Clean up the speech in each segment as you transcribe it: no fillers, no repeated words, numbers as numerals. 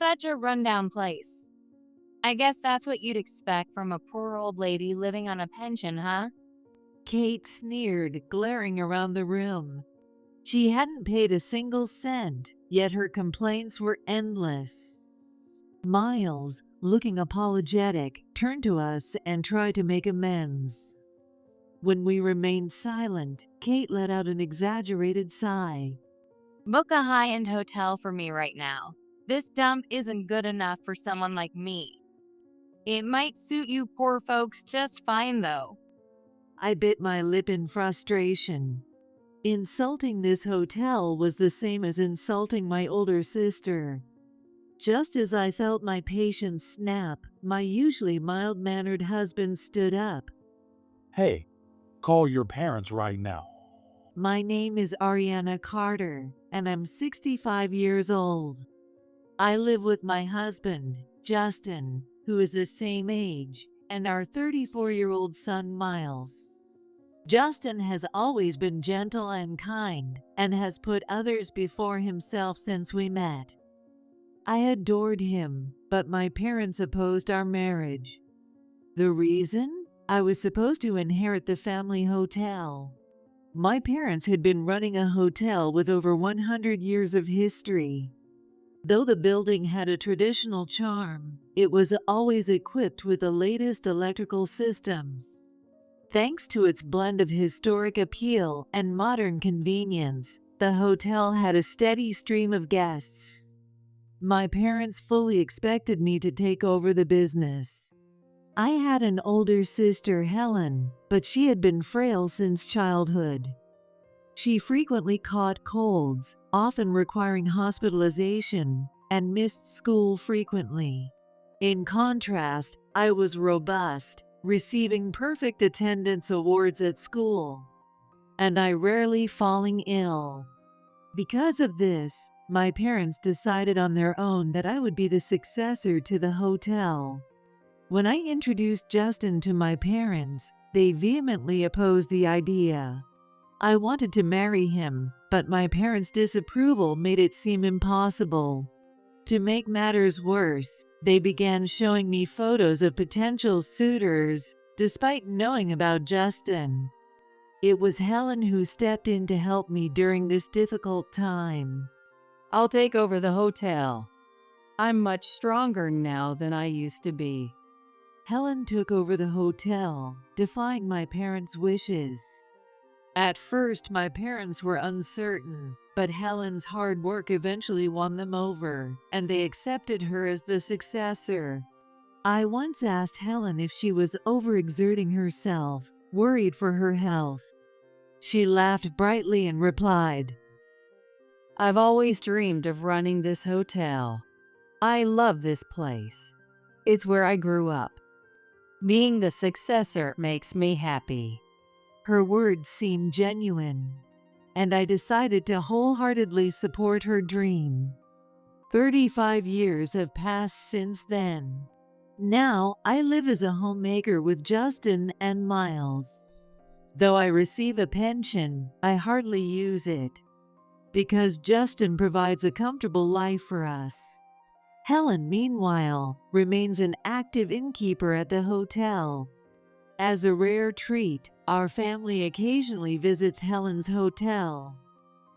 such a rundown place. I guess that's what you'd expect from a poor old lady living on a pension, huh? Kate sneered, glaring around the room. She hadn't paid a single cent, yet her complaints were endless. Miles, looking apologetic, turned to us and tried to make amends. When we remained silent, Kate let out an exaggerated sigh. Book a high-end hotel for me right now. This dump isn't good enough for someone like me. It might suit you poor folks just fine, though. I bit my lip in frustration. Insulting this hotel was the same as insulting my older sister. Just as I felt my patience snap, my usually mild-mannered husband stood up. Hey, call your parents right now. My name is Ariana Carter, and I'm 65 years old. I live with my husband, Justin, who is the same age, and our 34-year-old son, Miles. Justin has always been gentle and kind, and has put others before himself since we met. I adored him, but my parents opposed our marriage. The reason? I was supposed to inherit the family hotel. My parents had been running a hotel with over 100 years of history. Though the building had a traditional charm, it was always equipped with the latest electrical systems. Thanks to its blend of historic appeal and modern convenience, the hotel had a steady stream of guests. My parents fully expected me to take over the business. I had an older sister, Helen, but she had been frail since childhood. She frequently caught colds, often requiring hospitalization, and missed school frequently. In contrast, I was robust, receiving perfect attendance awards at school, and I rarely falling ill. Because of this, my parents decided on their own that I would be the successor to the hotel. When I introduced Justin to my parents, they vehemently opposed the idea. I wanted to marry him, but my parents' disapproval made it seem impossible. To make matters worse, they began showing me photos of potential suitors, despite knowing about Justin. It was Helen who stepped in to help me during this difficult time. I'll take over the hotel. I'm much stronger now than I used to be. Helen took over the hotel, defying my parents' wishes. At first, my parents were uncertain, but Helen's hard work eventually won them over, and they accepted her as the successor. I once asked Helen if she was overexerting herself, worried for her health. She laughed brightly and replied, I've always dreamed of running this hotel. I love this place. It's where I grew up. Being the successor makes me happy. Her words seemed genuine, and I decided to wholeheartedly support her dream. 35 years have passed since then. Now, I live as a homemaker with Justin and Miles. Though I receive a pension, I hardly use it, because Justin provides a comfortable life for us. Helen, meanwhile, remains an active innkeeper at the hotel. As a rare treat, our family occasionally visits Helen's hotel.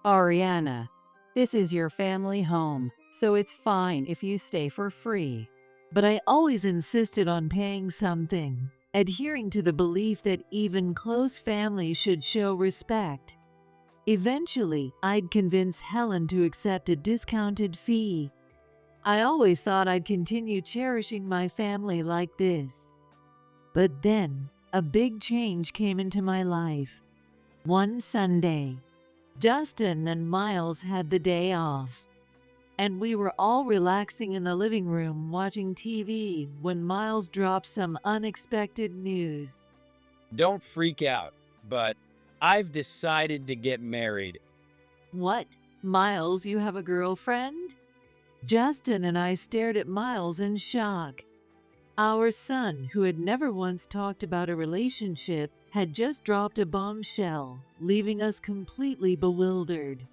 Ariana, this is your family home, so it's fine if you stay for free. But I always insisted on paying something, adhering to the belief that even close family should show respect. Eventually, I'd convince Helen to accept a discounted fee. I always thought I'd continue cherishing my family like this. But then, a big change came into my life. One Sunday, Justin and Miles had the day off, and we were all relaxing in the living room watching TV when Miles dropped some unexpected news. Don't freak out, but I've decided to get married. What? Miles, you have a girlfriend? Justin and I stared at Miles in shock. Our son, who had never once talked about a relationship, had just dropped a bombshell, leaving us completely bewildered.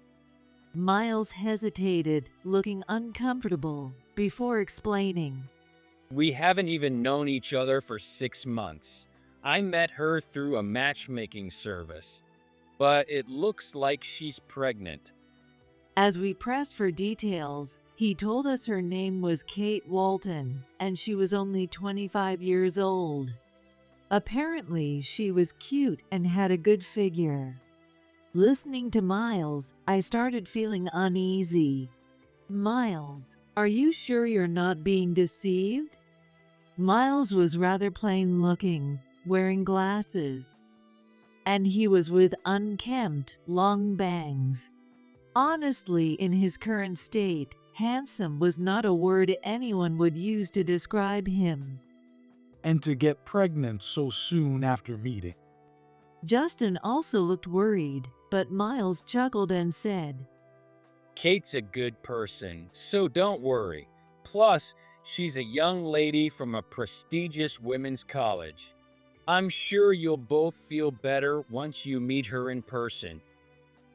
Miles hesitated, looking uncomfortable, before explaining. We haven't even known each other for 6 months. I met her through a matchmaking service, but it looks like she's pregnant. As we pressed for details, he told us her name was Kate Walton and she was only 25 years old. Apparently, she was cute and had a good figure. Listening to Miles, I started feeling uneasy. Miles, are you sure you're not being deceived? Miles was rather plain looking, wearing glasses, and he was with unkempt, long bangs. Honestly, in his current state, handsome was not a word anyone would use to describe him. And to get pregnant so soon after meeting. Justin also looked worried, but Miles chuckled and said, Kate's a good person, so don't worry. Plus, she's a young lady from a prestigious women's college. I'm sure you'll both feel better once you meet her in person.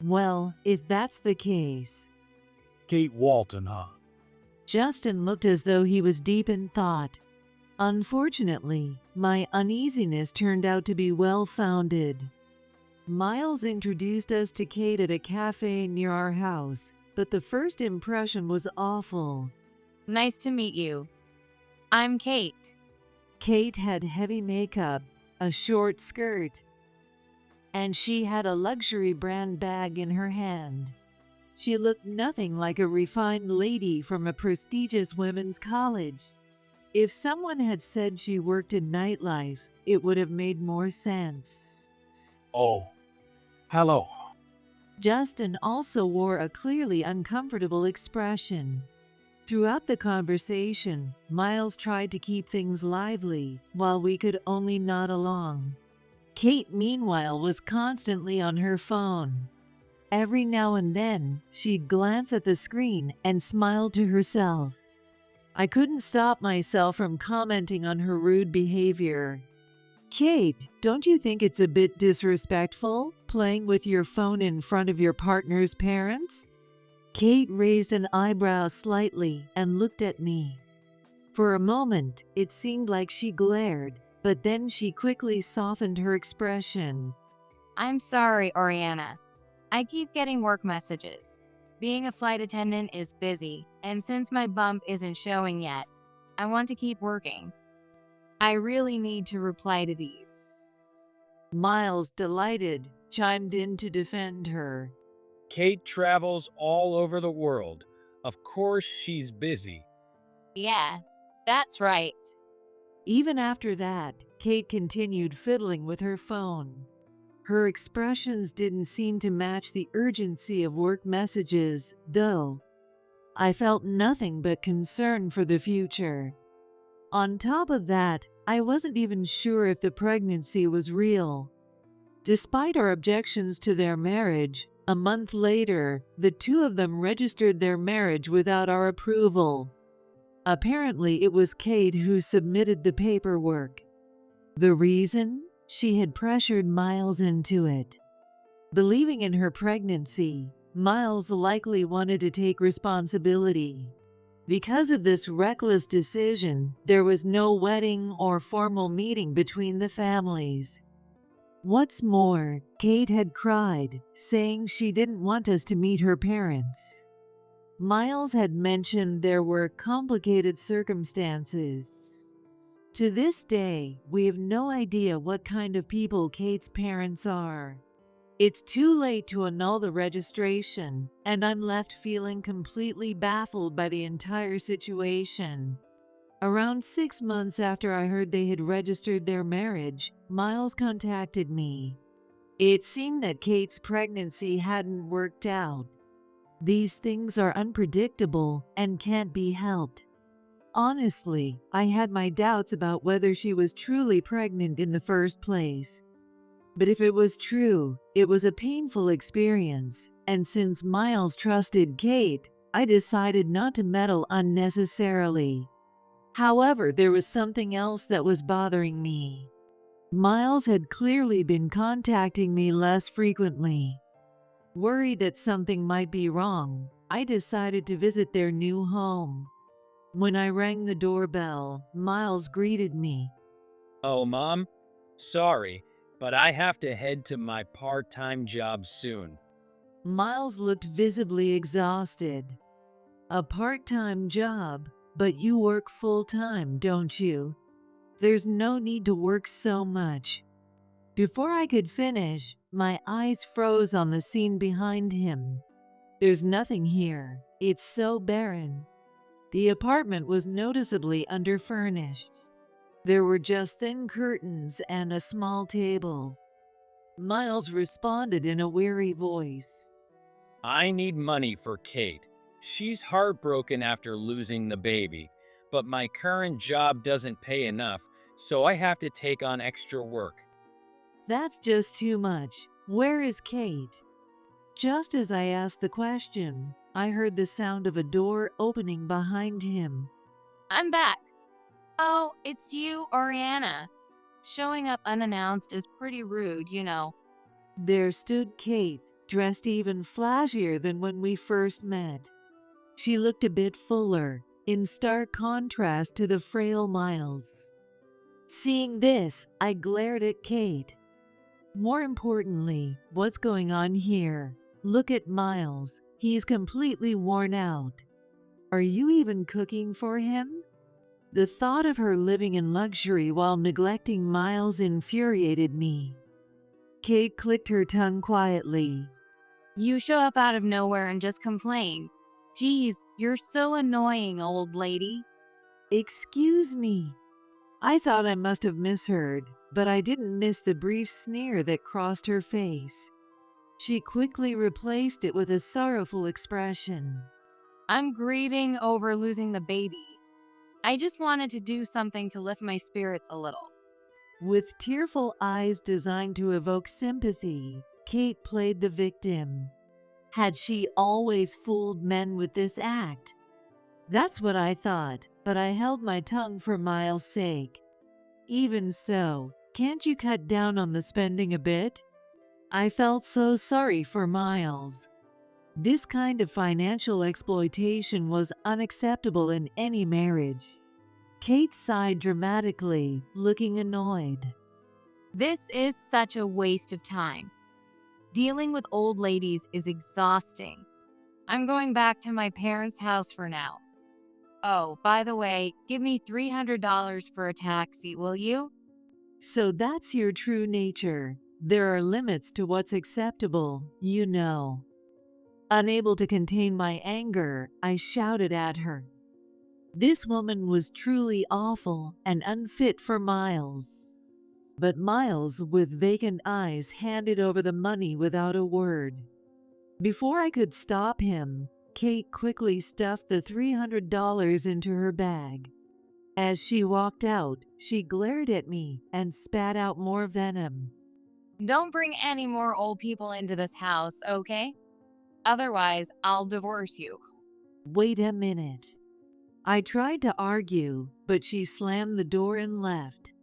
well, if that's the case. Kate Walton, huh? Justin looked as though he was deep in thought. Unfortunately, my uneasiness turned out to be well-founded. Miles introduced us to Kate at a cafe near our house, but the first impression was awful. Nice to meet you. I'm Kate. Kate had heavy makeup, a short skirt, and she had a luxury brand bag in her hand. She looked nothing like a refined lady from a prestigious women's college. If someone had said she worked in nightlife, it would have made more sense. Oh. Hello. Justin also wore a clearly uncomfortable expression. Throughout the conversation, Miles tried to keep things lively, while we could only nod along. Kate, meanwhile, was constantly on her phone. Every now and then, she'd glance at the screen and smile to herself. I couldn't stop myself from commenting on her rude behavior. Kate, don't you think it's a bit disrespectful, playing with your phone in front of your partner's parents? Kate raised an eyebrow slightly and looked at me. For a moment, it seemed like she glared, but then she quickly softened her expression. I'm sorry, Oriana. I keep getting work messages. Being a flight attendant is busy, and since my bump isn't showing yet, I want to keep working. I really need to reply to these. Miles, delighted, chimed in to defend her. Kate travels all over the world. Of course she's busy. Yeah, that's right. Even after that, Kate continued fiddling with her phone. Her expressions didn't seem to match the urgency of work messages, though. I felt nothing but concern for the future. On top of that, I wasn't even sure if the pregnancy was real. Despite our objections to their marriage, a month later, the two of them registered their marriage without our approval. Apparently, it was Kate who submitted the paperwork. The reason? She had pressured Miles into it. Believing in her pregnancy, Miles likely wanted to take responsibility. Because of this reckless decision, there was no wedding or formal meeting between the families. What's more, Kate had cried, saying she didn't want us to meet her parents. Miles had mentioned there were complicated circumstances. To this day, we have no idea what kind of people Kate's parents are. It's too late to annul the registration, and I'm left feeling completely baffled by the entire situation. Around 6 months after I heard they had registered their marriage, Miles contacted me. It seemed that Kate's pregnancy hadn't worked out. These things are unpredictable and can't be helped. Honestly, I had my doubts about whether she was truly pregnant in the first place. But if it was true, it was a painful experience, and since Miles trusted Kate, I decided not to meddle unnecessarily. However, there was something else that was bothering me. Miles had clearly been contacting me less frequently. Worried that something might be wrong, I decided to visit their new home. When I rang the doorbell, Miles greeted me. Oh, Mom? Sorry, but I have to head to my part-time job soon. Miles looked visibly exhausted. A part-time job, but you work full-time, don't you? There's no need to work so much. Before I could finish, my eyes froze on the scene behind him. There's nothing here. It's so barren. The apartment was noticeably underfurnished. There were just thin curtains and a small table. Miles responded in a weary voice. I need money for Kate. She's heartbroken after losing the baby, but my current job doesn't pay enough, so I have to take on extra work. That's just too much. Where is Kate? Just as I asked the question, I heard the sound of a door opening behind him. I'm back. Oh, it's you, Ariana. Showing up unannounced is pretty rude, you know. There stood Kate, dressed even flashier than when we first met. She looked a bit fuller, in stark contrast to the frail Miles. Seeing this, I glared at Kate. More importantly, what's going on here? Look at Miles. He's completely worn out. Are you even cooking for him? The thought of her living in luxury while neglecting Miles infuriated me. Kate clicked her tongue quietly. You show up out of nowhere and just complain. Geez, you're so annoying, old lady. Excuse me. I thought I must have misheard, but I didn't miss the brief sneer that crossed her face. She quickly replaced it with a sorrowful expression. I'm grieving over losing the baby. I just wanted to do something to lift my spirits a little. With tearful eyes designed to evoke sympathy, Kate played the victim. Had she always fooled men with this act? That's what I thought, but I held my tongue for Miles' sake. Even so, can't you cut down on the spending a bit? I felt so sorry for Miles. This kind of financial exploitation was unacceptable in any marriage. Kate sighed dramatically, looking annoyed. This is such a waste of time. Dealing with old ladies is exhausting. I'm going back to my parents' house for now. Oh, by the way, give me $300 for a taxi, will you? So that's your true nature. There are limits to what's acceptable, you know. Unable to contain my anger, I shouted at her. This woman was truly awful and unfit for Miles. But Miles, with vacant eyes, handed over the money without a word. Before I could stop him, Kate quickly stuffed the $300 into her bag. As she walked out, she glared at me and spat out more venom. Don't bring any more old people into this house, okay? Otherwise, I'll divorce you. Wait a minute. I tried to argue, but she slammed the door and left.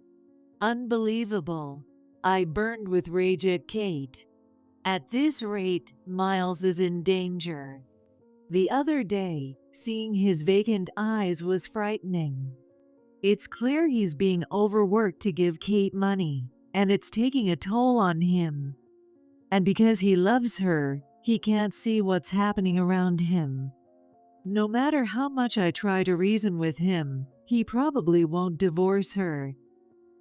Unbelievable. I burned with rage at Kate. At this rate, Miles is in danger. The other day, seeing his vacant eyes was frightening. It's clear he's being overworked to give Kate money, and it's taking a toll on him. And because he loves her, he can't see what's happening around him. No matter how much I try to reason with him, he probably won't divorce her.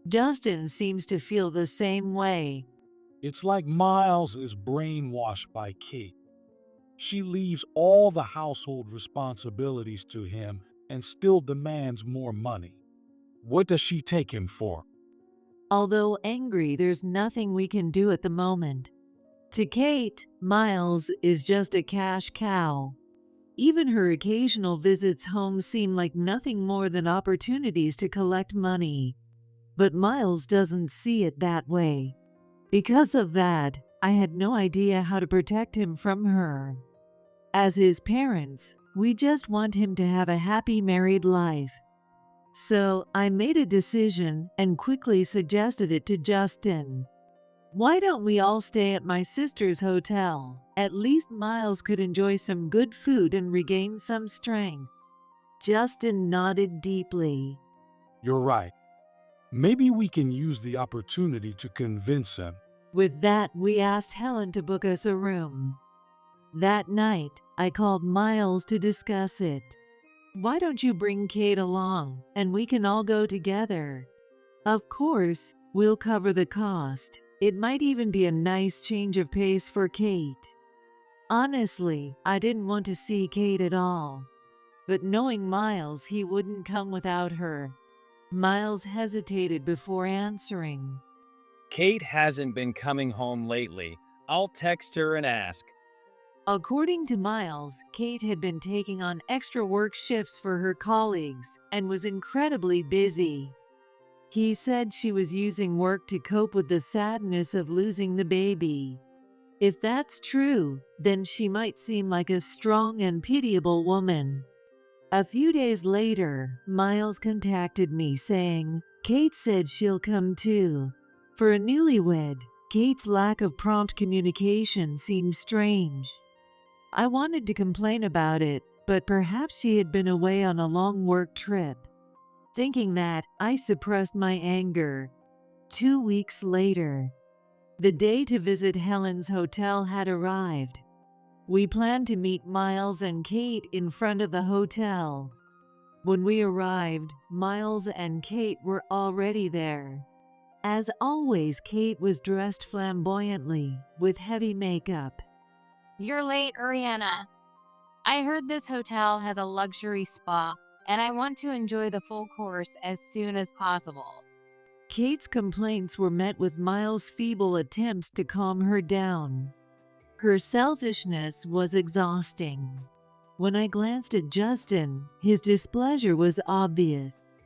Justin seems to feel the same way. It's like Miles is brainwashed by Kate. She leaves all the household responsibilities to him and still demands more money. What does she take him for? Although angry, there's nothing we can do at the moment. To Kate, Miles is just a cash cow. Even her occasional visits home seem like nothing more than opportunities to collect money. But Miles doesn't see it that way. Because of that, I had no idea how to protect him from her. As his parents, we just want him to have a happy married life. So I made a decision and quickly suggested it to Justin. Why don't we all stay at my sister's hotel? At least Miles could enjoy some good food and regain some strength. Justin nodded deeply. You're right. Maybe we can use the opportunity to convince him. With that, we asked Helen to book us a room. That night, I called Miles to discuss it. Why don't you bring Kate along, and we can all go together? Of course, we'll cover the cost. It might even be a nice change of pace for Kate. Honestly, I didn't want to see Kate at all. But knowing Miles, he wouldn't come without her. Miles hesitated before answering. Kate hasn't been coming home lately. I'll text her and ask. According to Miles, Kate had been taking on extra work shifts for her colleagues and was incredibly busy. He said she was using work to cope with the sadness of losing the baby. If that's true, then she might seem like a strong and pitiable woman. A few days later, Miles contacted me saying, Kate said she'll come too. For a newlywed, Kate's lack of prompt communication seemed strange. I wanted to complain about it, but perhaps she had been away on a long work trip. Thinking that, I suppressed my anger. 2 weeks later, the day to visit Helen's hotel had arrived. We planned to meet Miles and Kate in front of the hotel. When we arrived, Miles and Kate were already there. As always, Kate was dressed flamboyantly, with heavy makeup. You're late, Ariana. I heard this hotel has a luxury spa, and I want to enjoy the full course as soon as possible. Kate's complaints were met with Miles' feeble attempts to calm her down. Her selfishness was exhausting. When I glanced at Justin, his displeasure was obvious.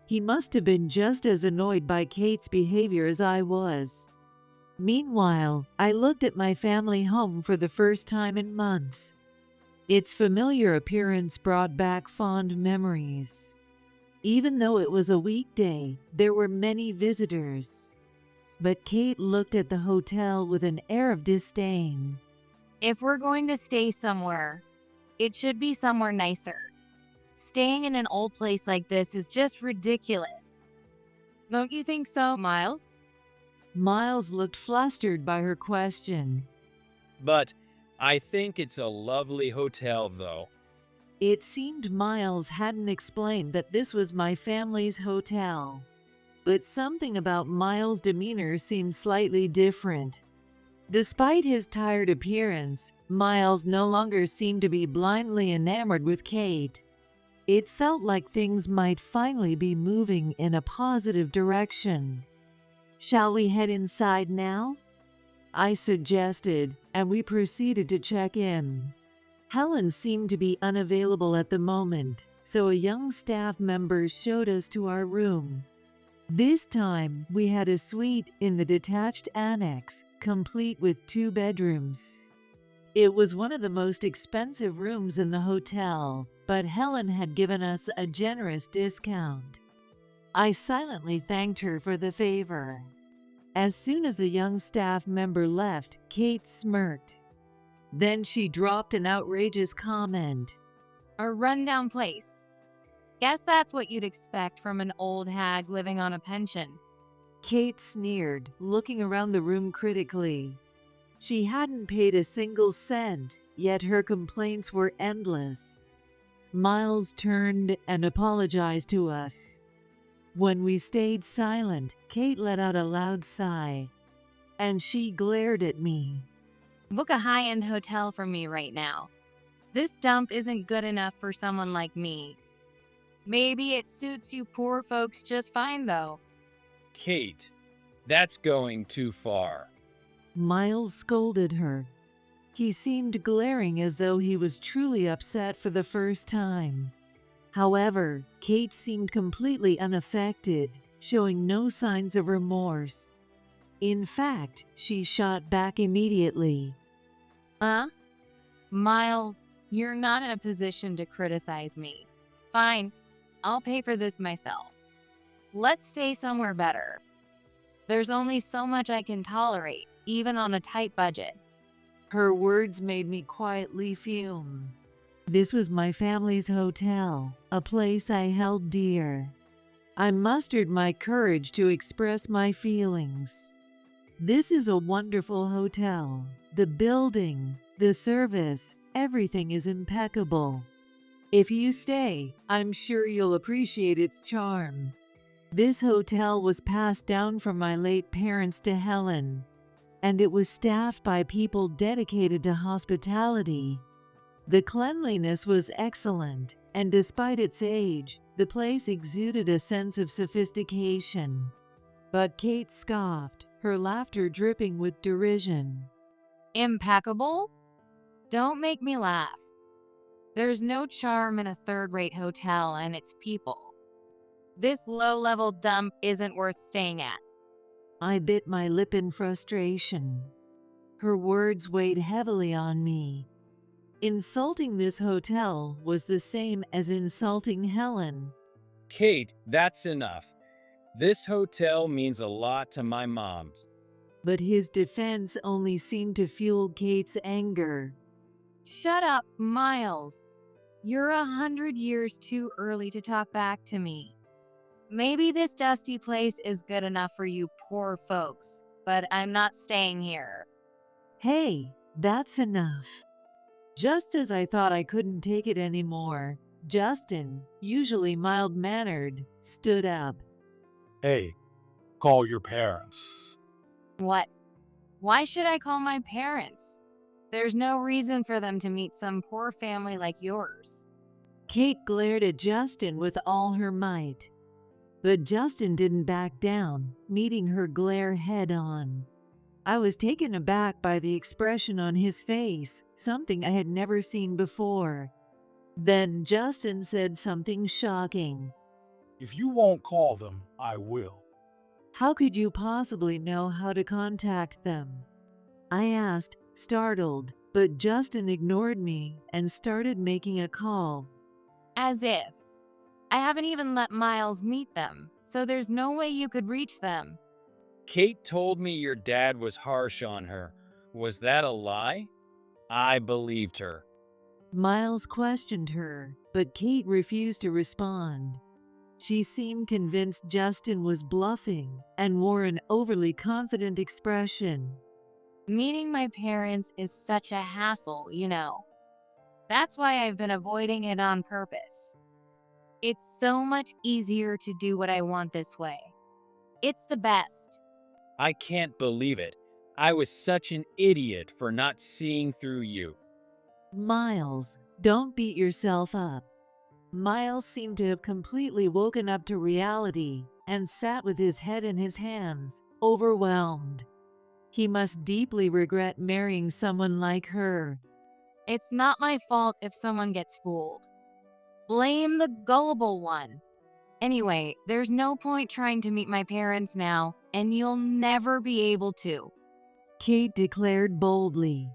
He must have been just as annoyed by Kate's behavior as I was. Meanwhile, I looked at my family home for the first time in months. Its familiar appearance brought back fond memories. Even though it was a weekday, there were many visitors. But Kate looked at the hotel with an air of disdain. If we're going to stay somewhere, it should be somewhere nicer. Staying in an old place like this is just ridiculous. Don't you think so, Miles? Miles looked flustered by her question. But I think it's a lovely hotel, though. It seemed Miles hadn't explained that this was my family's hotel. But something about Miles' demeanor seemed slightly different. Despite his tired appearance, Miles no longer seemed to be blindly enamored with Kate. It felt like things might finally be moving in a positive direction. Shall we head inside now? I suggested, and we proceeded to check in. Helen seemed to be unavailable at the moment, so a young staff member showed us to our room. This time, we had a suite in the detached annex, complete with 2 bedrooms. It was one of the most expensive rooms in the hotel, but Helen had given us a generous discount. I silently thanked her for the favor. As soon as the young staff member left, Kate smirked. Then she dropped an outrageous comment. A rundown place. Guess that's what you'd expect from an old hag living on a pension. Kate sneered, looking around the room critically. She hadn't paid a single cent, yet her complaints were endless. Miles turned and apologized to us. When we stayed silent, Kate let out a loud sigh, and she glared at me. Book a high-end hotel for me right now. This dump isn't good enough for someone like me. Maybe it suits you poor folks just fine, though. Kate, that's going too far. Miles scolded her. He seemed glaring as though he was truly upset for the first time. However, Kate seemed completely unaffected, showing no signs of remorse. In fact, she shot back immediately. Miles, you're not in a position to criticize me. Fine, I'll pay for this myself. Let's stay somewhere better. There's only so much I can tolerate, even on a tight budget. Her words made me quietly fume. This was my family's hotel, a place I held dear. I mustered my courage to express my feelings. This is a wonderful hotel. The building, the service, everything is impeccable. If you stay, I'm sure you'll appreciate its charm. This hotel was passed down from my late parents to Helen, and it was staffed by people dedicated to hospitality. The cleanliness was excellent, and despite its age, the place exuded a sense of sophistication. But Kate scoffed, her laughter dripping with derision. Impeccable? Don't make me laugh. There's no charm in a third-rate hotel and its people. This low-level dump isn't worth staying at. I bit my lip in frustration. Her words weighed heavily on me. Insulting this hotel was the same as insulting Helen. Kate, that's enough. This hotel means a lot to my mom. But his defense only seemed to fuel Kate's anger. Shut up, Miles. You're 100 years too early to talk back to me. Maybe this dusty place is good enough for you poor folks, but I'm not staying here. Hey, that's enough. Just as I thought I couldn't take it anymore, Justin, usually mild-mannered, stood up. Hey, call your parents. What? Why should I call my parents? There's no reason for them to meet some poor family like yours. Kate glared at Justin with all her might. But Justin didn't back down, meeting her glare head-on. I was taken aback by the expression on his face, something I had never seen before. Then Justin said something shocking. If you won't call them, I will. How could you possibly know how to contact them? I asked, startled, but Justin ignored me and started making a call. As if. I haven't even let Miles meet them, so there's no way you could reach them. Kate told me your dad was harsh on her. Was that a lie? I believed her. Miles questioned her, but Kate refused to respond. She seemed convinced Justin was bluffing and wore an overly confident expression. Meeting my parents is such a hassle, you know. That's why I've been avoiding it on purpose. It's so much easier to do what I want this way. It's the best. I can't believe it. I was such an idiot for not seeing through you. Miles, don't beat yourself up. Miles seemed to have completely woken up to reality and sat with his head in his hands, overwhelmed. He must deeply regret marrying someone like her. It's not my fault if someone gets fooled. Blame the gullible one. Anyway, there's no point trying to meet my parents now, and you'll never be able to. Kate declared boldly.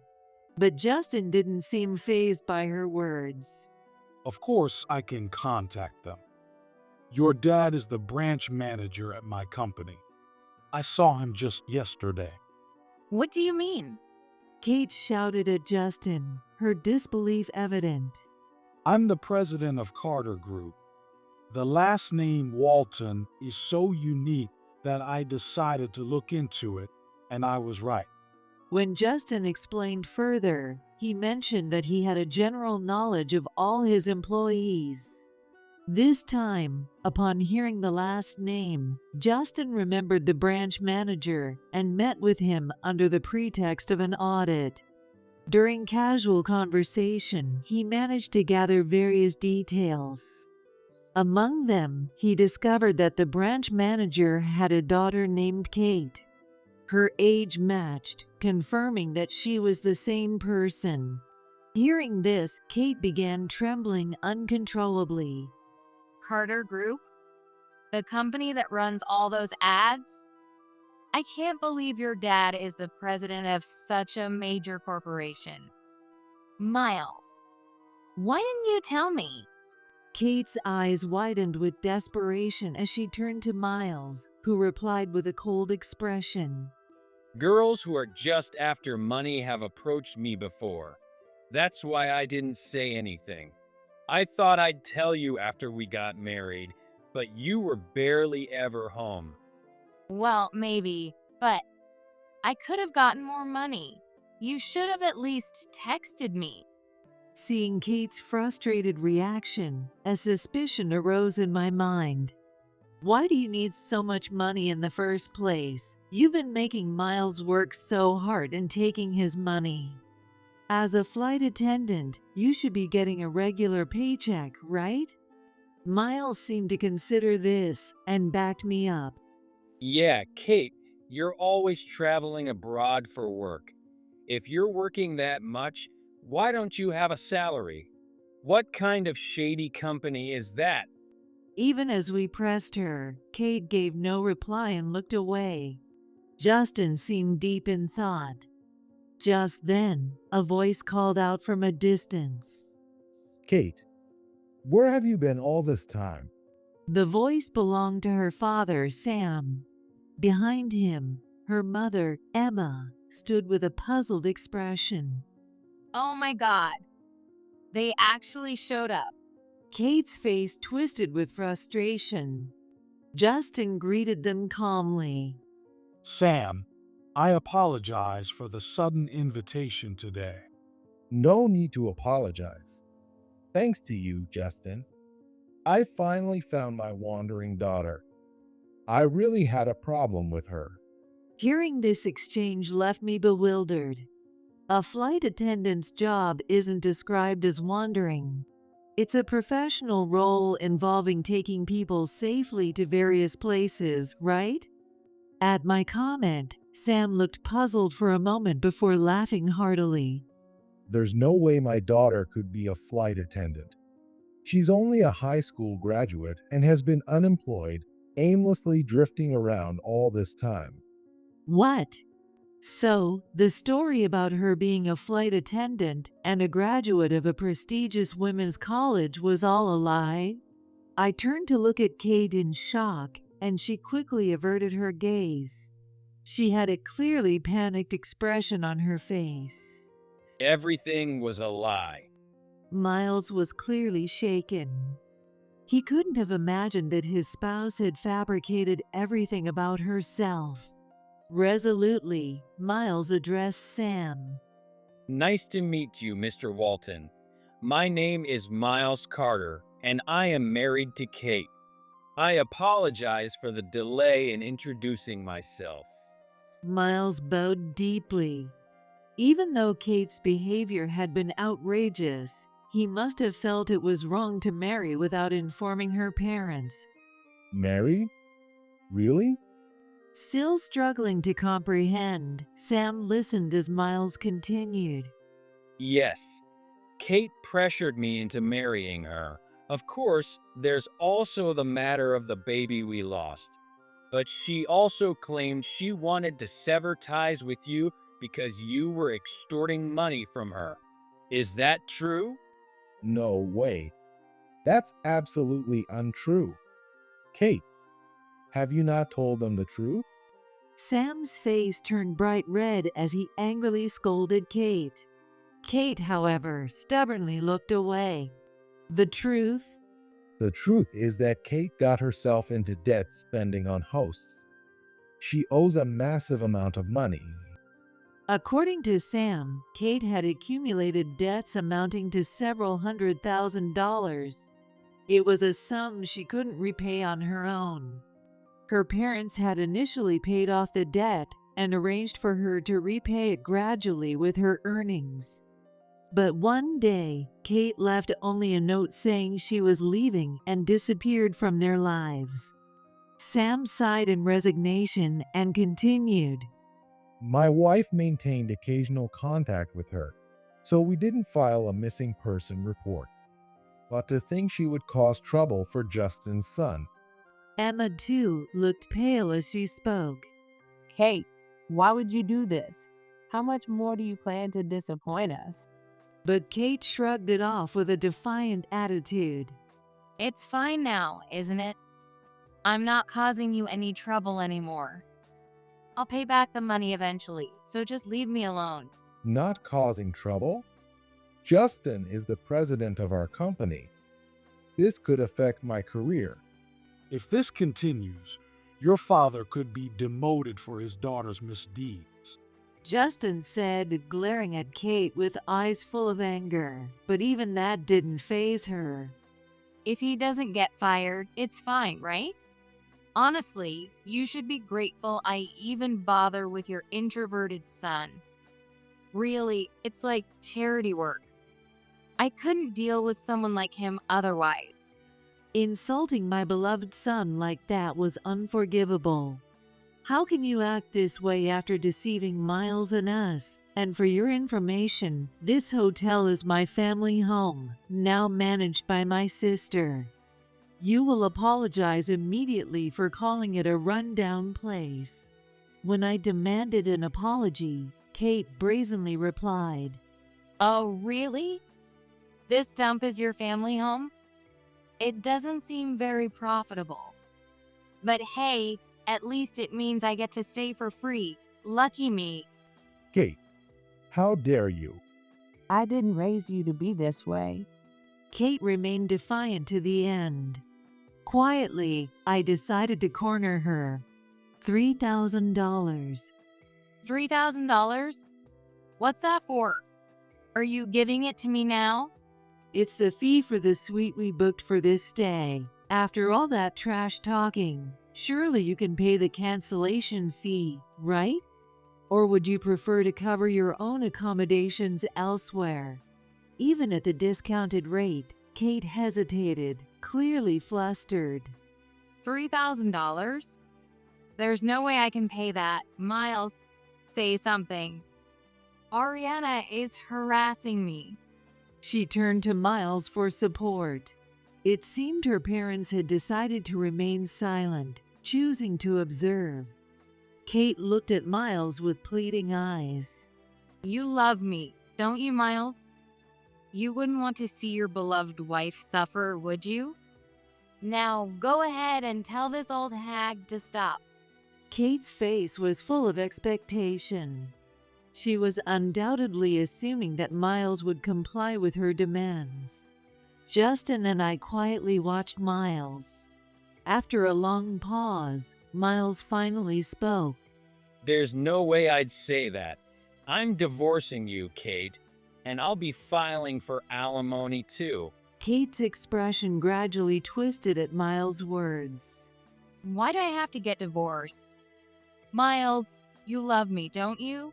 But Justin didn't seem fazed by her words. Of course, I can contact them. Your dad is the branch manager at my company. I saw him just yesterday. What do you mean? Kate shouted at Justin, her disbelief evident. I'm the president of Carter Group. The last name Walton is so unique that I decided to look into it, and I was right. When Justin explained further, he mentioned that he had a general knowledge of all his employees. This time, upon hearing the last name, Justin remembered the branch manager and met with him under the pretext of an audit. During casual conversation, he managed to gather various details. Among them, he discovered that the branch manager had a daughter named Kate. Her age matched, confirming that she was the same person. Hearing this, Kate began trembling uncontrollably. Carter Group? The company that runs all those ads? I can't believe your dad is the president of such a major corporation. Miles, why didn't you tell me? Kate's eyes widened with desperation as she turned to Miles, who replied with a cold expression. Girls who are just after money have approached me before. That's why I didn't say anything. I thought I'd tell you after we got married, but you were barely ever home. Well, maybe, but I could have gotten more money. You should have at least texted me. Seeing Kate's frustrated reaction, a suspicion arose in my mind. Why do you need so much money in the first place? You've been making Miles work so hard and taking his money. As a flight attendant, you should be getting a regular paycheck, right? Miles seemed to consider this and backed me up. Yeah, Kate, you're always traveling abroad for work. If you're working that much, why don't you have a salary? What kind of shady company is that? Even as we pressed her, Kate gave no reply and looked away. Justin seemed deep in thought. Just then, a voice called out from a distance. Kate, where have you been all this time? The voice belonged to her father, Sam. Behind him, her mother, Emma, stood with a puzzled expression. Oh my god. They actually showed up. Kate's face twisted with frustration. Justin greeted them calmly. Sam, I apologize for the sudden invitation today. No need to apologize. Thanks to you, Justin. I finally found my wandering daughter. I really had a problem with her. Hearing this exchange left me bewildered. A flight attendant's job isn't described as wandering. It's a professional role involving taking people safely to various places, right? At my comment, Sam looked puzzled for a moment before laughing heartily. There's no way my daughter could be a flight attendant. She's only a high school graduate and has been unemployed, aimlessly drifting around all this time. What? So, the story about her being a flight attendant and a graduate of a prestigious women's college was all a lie? I turned to look at Kate in shock, and she quickly averted her gaze. She had a clearly panicked expression on her face. Everything was a lie. Miles was clearly shaken. He couldn't have imagined that his spouse had fabricated everything about herself. Resolutely, Miles addressed Sam. Nice to meet you, Mr. Walton. My name is Miles Carter, and I am married to Kate. I apologize for the delay in introducing myself. Miles bowed deeply. Even though Kate's behavior had been outrageous, he must have felt it was wrong to marry without informing her parents. Married? Really? Still struggling to comprehend, Sam listened as Miles continued. Yes, Kate pressured me into marrying her. Of course, there's also the matter of the baby we lost. But she also claimed she wanted to sever ties with you because you were extorting money from her. Is that true? No way. That's absolutely untrue. Kate, have you not told them the truth? Sam's face turned bright red as he angrily scolded Kate. Kate, however, stubbornly looked away. The truth? The truth is that Kate got herself into debt spending on hosts. She owes a massive amount of money. According to Sam, Kate had accumulated debts amounting to several $100,000. It was a sum she couldn't repay on her own. Her parents had initially paid off the debt and arranged for her to repay it gradually with her earnings. But one day, Kate left only a note saying she was leaving and disappeared from their lives. Sam sighed in resignation and continued. My wife maintained occasional contact with her, so we didn't file a missing person report. But to think she would cause trouble for Justin's son. Emma, too, looked pale as she spoke. Kate, why would you do this? How much more do you plan to disappoint us? But Kate shrugged it off with a defiant attitude. It's fine now, isn't it? I'm not causing you any trouble anymore. I'll pay back the money eventually, so just leave me alone. Not causing trouble? Justin is the president of our company. This could affect my career. If this continues, your father could be demoted for his daughter's misdeeds. Justin said, glaring at Kate with eyes full of anger, but even that didn't faze her. If he doesn't get fired, it's fine, right? Honestly, you should be grateful I even bother with your introverted son. Really, it's like charity work. I couldn't deal with someone like him otherwise. Insulting my beloved son like that was unforgivable. How can you act this way after deceiving Miles and us? And for your information, this hotel is my family home, now managed by my sister. You will apologize immediately for calling it a rundown place. When I demanded an apology, Kate brazenly replied, Oh, really? This dump is your family home? It doesn't seem very profitable. But hey, at least it means I get to stay for free. Lucky me. Kate, how dare you? I didn't raise you to be this way. Kate remained defiant to the end. Quietly, I decided to corner her. $3,000. $3,000? What's that for? Are you giving it to me now? It's the fee for the suite we booked for this stay. After all that trash talking, surely you can pay the cancellation fee, right? Or would you prefer to cover your own accommodations elsewhere? Even at the discounted rate, Kate hesitated, clearly flustered. $3,000? There's no way I can pay that. Miles, say something. Ariana is harassing me. She turned to Miles for support. It seemed her parents had decided to remain silent, choosing to observe. Kate looked at Miles with pleading eyes. You love me, don't you, Miles? You wouldn't want to see your beloved wife suffer, would you? Now, go ahead and tell this old hag to stop. Kate's face was full of expectation. She was undoubtedly assuming that Miles would comply with her demands. Justin and I quietly watched Miles. After a long pause, Miles finally spoke. There's no way I'd say that. I'm divorcing you, Kate, and I'll be filing for alimony too. Kate's expression gradually twisted at Miles' words. Why do I have to get divorced? Miles, you love me, don't you?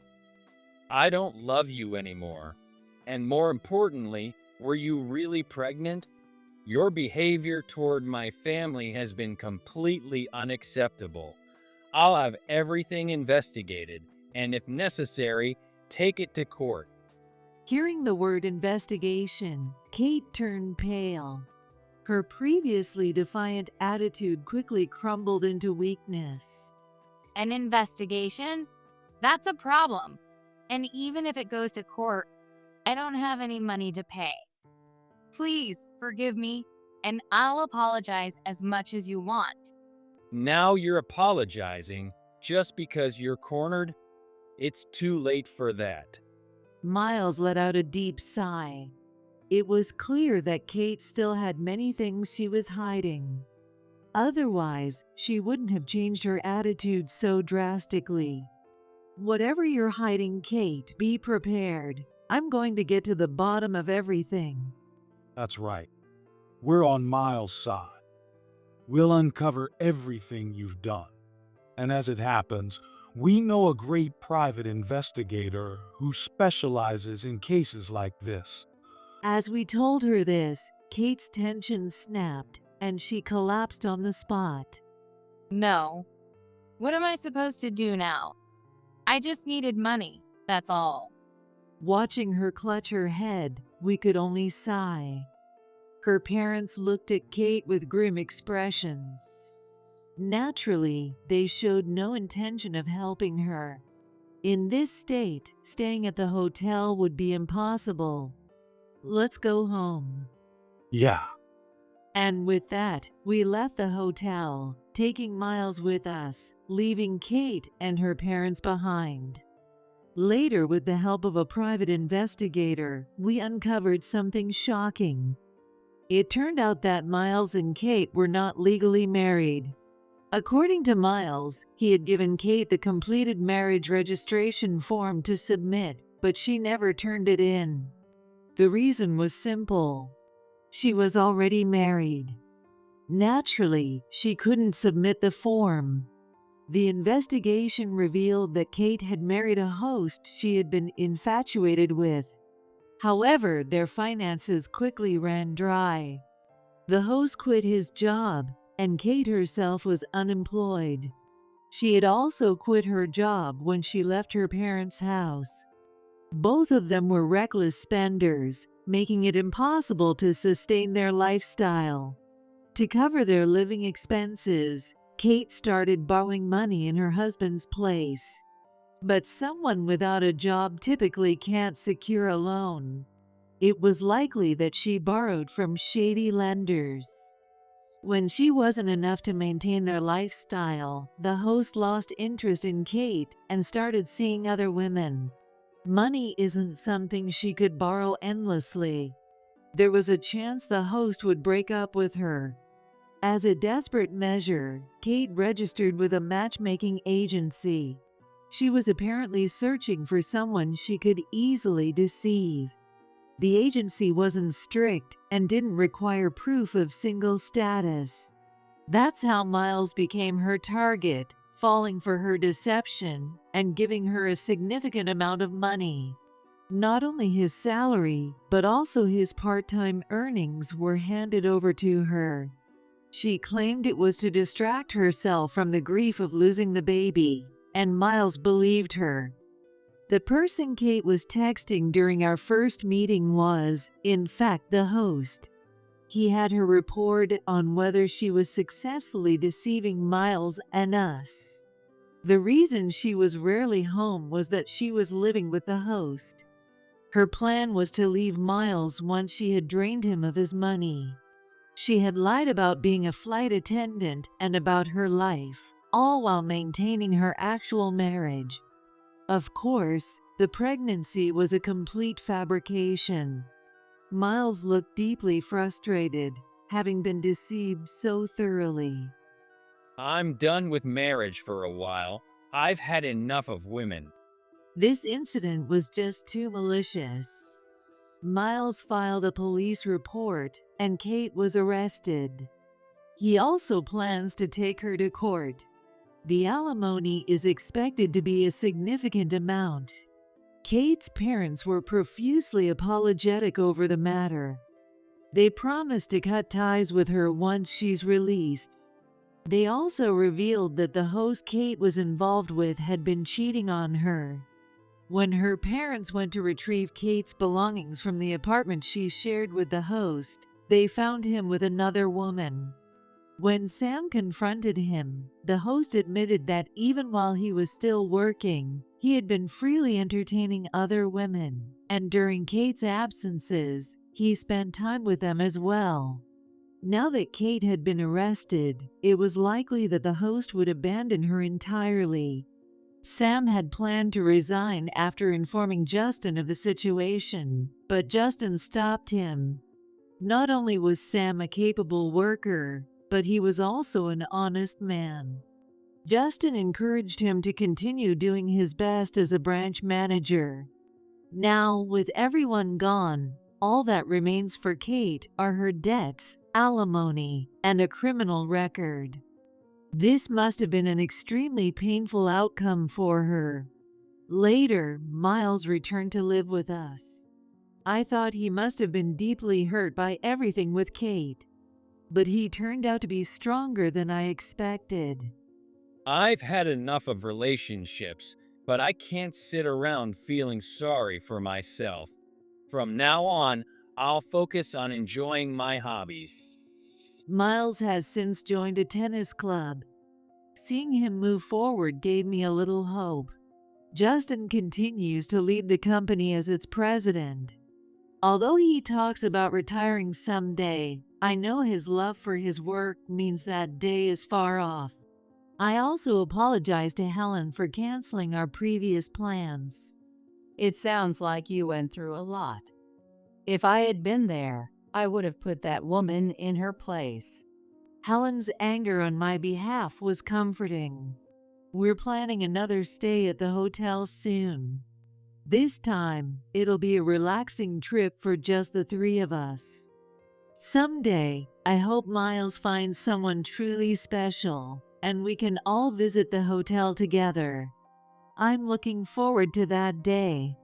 I don't love you anymore. And more importantly, were you really pregnant? Your behavior toward my family has been completely unacceptable. I'll have everything investigated, and if necessary, take it to court. Hearing the word investigation, Kate turned pale. Her previously defiant attitude quickly crumbled into weakness. An investigation? That's a problem. And even if it goes to court, I don't have any money to pay. Please forgive me, and I'll apologize as much as you want. Now you're apologizing just because you're cornered? It's too late for that. Miles let out a deep sigh. It was clear that Kate still had many things she was hiding. Otherwise, she wouldn't have changed her attitude so drastically. Whatever you're hiding, Kate, be prepared. I'm going to get to the bottom of everything. That's right. We're on Miles' side. We'll uncover everything you've done. And as it happens, we know a great private investigator who specializes in cases like this. As we told her this, Kate's tension snapped, and she collapsed on the spot. No. What am I supposed to do now? I just needed money, that's all. Watching her clutch her head, we could only sigh. Her parents looked at Kate with grim expressions. Naturally, they showed no intention of helping her. In this state, staying at the hotel would be impossible. Let's go home. Yeah. And with that, we left the hotel, taking Miles with us, leaving Kate and her parents behind. Later, with the help of a private investigator, we uncovered something shocking. It turned out that Miles and Kate were not legally married. According to Miles, he had given Kate the completed marriage registration form to submit, but she never turned it in. The reason was simple. She was already married. Naturally, she couldn't submit the form. The investigation revealed that Kate had married a host she had been infatuated with. However, their finances quickly ran dry. The host quit his job, and Kate herself was unemployed. She had also quit her job when she left her parents' house. Both of them were reckless spenders, making it impossible to sustain their lifestyle. To cover their living expenses, Kate started borrowing money in her husband's place. But someone without a job typically can't secure a loan. It was likely that she borrowed from shady lenders. When she wasn't enough to maintain their lifestyle, the host lost interest in Kate and started seeing other women. Money isn't something she could borrow endlessly. There was a chance the host would break up with her. As a desperate measure, Kate registered with a matchmaking agency. She was apparently searching for someone she could easily deceive. The agency wasn't strict and didn't require proof of single status. That's how Miles became her target, falling for her deception and giving her a significant amount of money. Not only his salary, but also his part-time earnings were handed over to her. She claimed it was to distract herself from the grief of losing the baby, and Miles believed her. The person Kate was texting during our first meeting was, in fact, the host. He had her report on whether she was successfully deceiving Miles and us. The reason she was rarely home was that she was living with the host. Her plan was to leave Miles once she had drained him of his money. She had lied about being a flight attendant and about her life, all while maintaining her actual marriage. Of course, the pregnancy was a complete fabrication. Miles looked deeply frustrated, having been deceived so thoroughly. I'm done with marriage for a while. I've had enough of women. This incident was just too malicious. Miles filed a police report, and Kate was arrested. He also plans to take her to court. The alimony is expected to be a significant amount. Kate's parents were profusely apologetic over the matter. They promised to cut ties with her once she's released. They also revealed that the host Kate was involved with had been cheating on her. When her parents went to retrieve Kate's belongings from the apartment she shared with the host, they found him with another woman. When Sam confronted him, the host admitted that even while he was still working, he had been freely entertaining other women, and during Kate's absences, he spent time with them as well. Now that Kate had been arrested, it was likely that the host would abandon her entirely. Sam had planned to resign after informing Justin of the situation, but Justin stopped him. Not only was Sam a capable worker, but he was also an honest man. Justin encouraged him to continue doing his best as a branch manager. Now, with everyone gone, all that remains for Kate are her debts, alimony, and a criminal record. This must have been an extremely painful outcome for her. Later, Miles returned to live with us. I thought he must have been deeply hurt by everything with Kate, but he turned out to be stronger than I expected. I've had enough of relationships, but I can't sit around feeling sorry for myself. From now on, I'll focus on enjoying my hobbies. Miles has since joined a tennis club. Seeing him move forward gave me a little hope. Justin continues to lead the company as its president. Although he talks about retiring someday, I know his love for his work means that day is far off. I also apologize to Helen for canceling our previous plans. It sounds like you went through a lot. If I had been there, I would have put that woman in her place. Helen's anger on my behalf was comforting. We're planning another stay at the hotel soon. This time, it'll be a relaxing trip for just the three of us. Someday, I hope Miles finds someone truly special, and we can all visit the hotel together. I'm looking forward to that day.